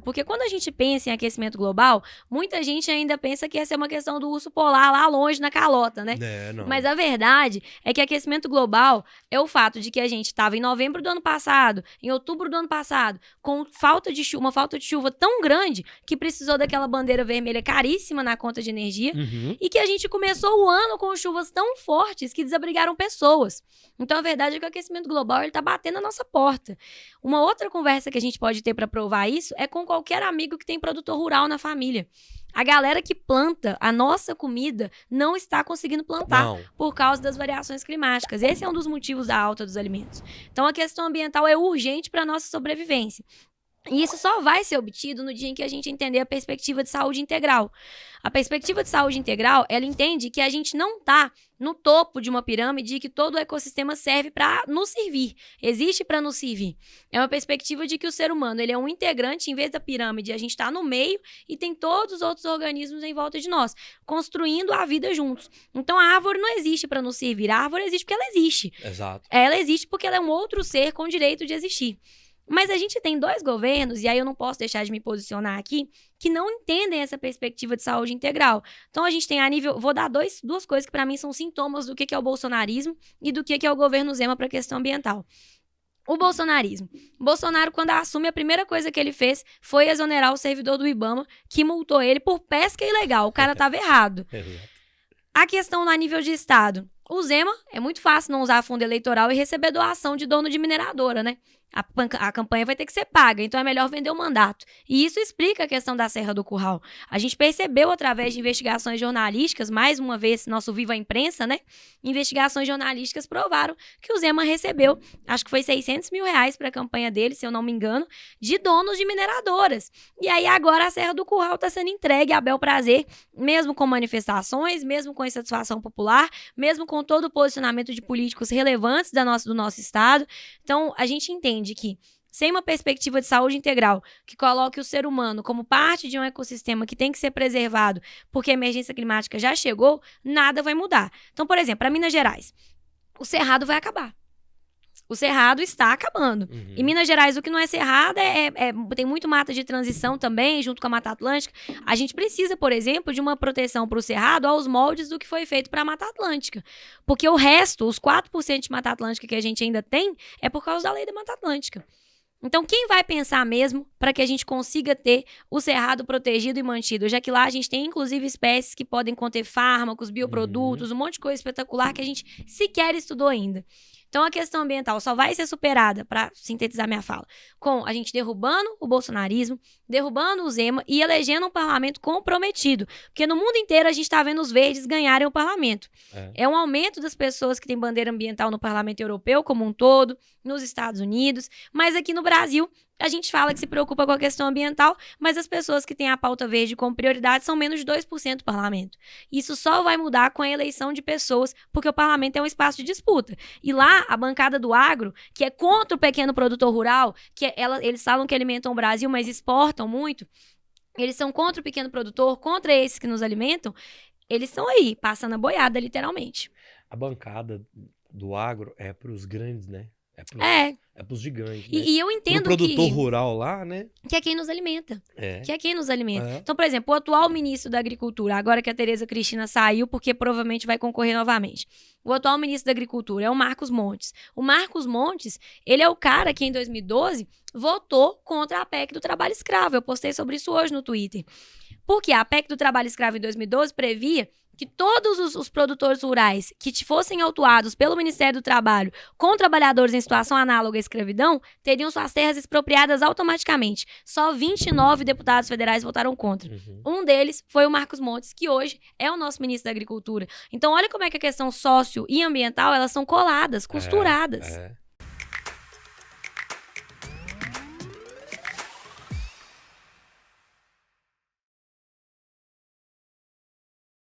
Porque quando a gente pensa em aquecimento global, muita gente ainda pensa que essa é uma questão do urso polar lá longe na calota, né? Não. Mas a verdade é que aquecimento global é o fato de que a gente estava em novembro do ano passado, em outubro do ano passado, com uma falta de chuva tão grande que precisou daquela bandeira vermelha caríssima na conta de energia e que a gente começou o ano com chuvas tão fortes que desabrigaram pessoas. Então a verdade é que o aquecimento global está batendo na nossa porta. Uma outra conversa que a gente pode ter para provar isso é com qualquer amigo que tem produtor rural na família. A galera que planta a nossa comida não está conseguindo plantar por causa das variações climáticas. Esse é um dos motivos da alta dos alimentos. Então, a questão ambiental é urgente para a nossa sobrevivência. E isso só vai ser obtido no dia em que a gente entender a perspectiva de saúde integral. A perspectiva de saúde integral, ela entende que a gente não está no topo de uma pirâmide e que todo o ecossistema serve para nos servir, existe para nos servir. É uma perspectiva de que o ser humano ele é um integrante, em vez da pirâmide, a gente está no meio e tem todos os outros organismos em volta de nós, construindo a vida juntos. Então a árvore não existe para nos servir, a árvore existe porque ela existe. Exato. Ela existe porque ela é um outro ser com direito de existir. Mas a gente tem 2 governos, e aí eu não posso deixar de me posicionar aqui, que não entendem essa perspectiva de saúde integral. Então a gente tem a nível... Vou dar duas coisas que para mim são sintomas do que é o bolsonarismo e do que é o governo Zema para a questão ambiental. O bolsonarismo. Bolsonaro, quando assume, a primeira coisa que ele fez foi exonerar o servidor do IBAMA, que multou ele por pesca ilegal. O cara estava errado. A questão lá a nível de Estado. O Zema, é muito fácil não usar fundo eleitoral e receber doação de dono de mineradora, né? A campanha vai ter que ser paga, então é melhor vender o mandato. E isso explica a questão da Serra do Curral. A gente percebeu através de investigações jornalísticas, mais uma vez, nosso Viva Imprensa, né? Investigações jornalísticas provaram que o Zema recebeu, acho que foi R$600 mil para a campanha dele, se eu não me engano, de donos de mineradoras. E aí agora a Serra do Curral está sendo entregue a bel prazer, mesmo com manifestações, mesmo com insatisfação popular, mesmo com todo o posicionamento de políticos relevantes do nosso estado. Então, a gente entende que, sem uma perspectiva de saúde integral, que coloque o ser humano como parte de um ecossistema que tem que ser preservado porque a emergência climática já chegou, nada vai mudar. Então, por exemplo, para Minas Gerais, o Cerrado vai acabar. O Cerrado está acabando. Em Minas Gerais, o que não é Cerrado tem muito mata de transição também, junto com a Mata Atlântica. A gente precisa, por exemplo, de uma proteção para o Cerrado aos moldes do que foi feito para a Mata Atlântica. Porque o resto, os 4% de Mata Atlântica que a gente ainda tem, é por causa da lei da Mata Atlântica. Então, quem vai pensar mesmo para que a gente consiga ter o Cerrado protegido e mantido? Já que lá a gente tem, inclusive, espécies que podem conter fármacos, bioprodutos, um monte de coisa espetacular que a gente sequer estudou ainda. Então, a questão ambiental só vai ser superada, para sintetizar minha fala, com a gente derrubando o bolsonarismo, derrubando o Zema e elegendo um parlamento comprometido. Porque no mundo inteiro a gente está vendo os verdes ganharem o parlamento. É um aumento das pessoas que têm bandeira ambiental no parlamento europeu como um todo, nos Estados Unidos, mas aqui no Brasil a gente fala que se preocupa com a questão ambiental, mas as pessoas que têm a pauta verde como prioridade são menos de 2% do parlamento. Isso só vai mudar com a eleição de pessoas, porque o parlamento é um espaço de disputa. E lá, a bancada do agro, que é contra o pequeno produtor rural, eles falam que alimentam o Brasil, mas exportam muito, eles são contra o pequeno produtor, contra esses que nos alimentam, eles estão aí, passando a boiada, literalmente. A bancada do agro é para os grandes, né? É pros gigantes, né? E eu entendo pro produtor rural lá, né? Que é quem nos alimenta. Que é quem nos alimenta. Então, por exemplo, o atual ministro da Agricultura, agora que a Tereza Cristina saiu, porque provavelmente vai concorrer novamente. O atual ministro da Agricultura é o Marcos Montes. O Marcos Montes, ele é o cara que em 2012 votou contra a PEC do trabalho escravo. Eu postei sobre isso hoje no Twitter. Porque a PEC do trabalho escravo em 2012 previa que todos os produtores rurais que fossem autuados pelo Ministério do Trabalho com trabalhadores em situação análoga à escravidão teriam suas terras expropriadas automaticamente. Só 29 deputados federais votaram contra. Um deles foi o Marcos Montes, que hoje é o nosso ministro da Agricultura. Então, olha como é que a questão sócio e ambiental, elas são coladas, costuradas.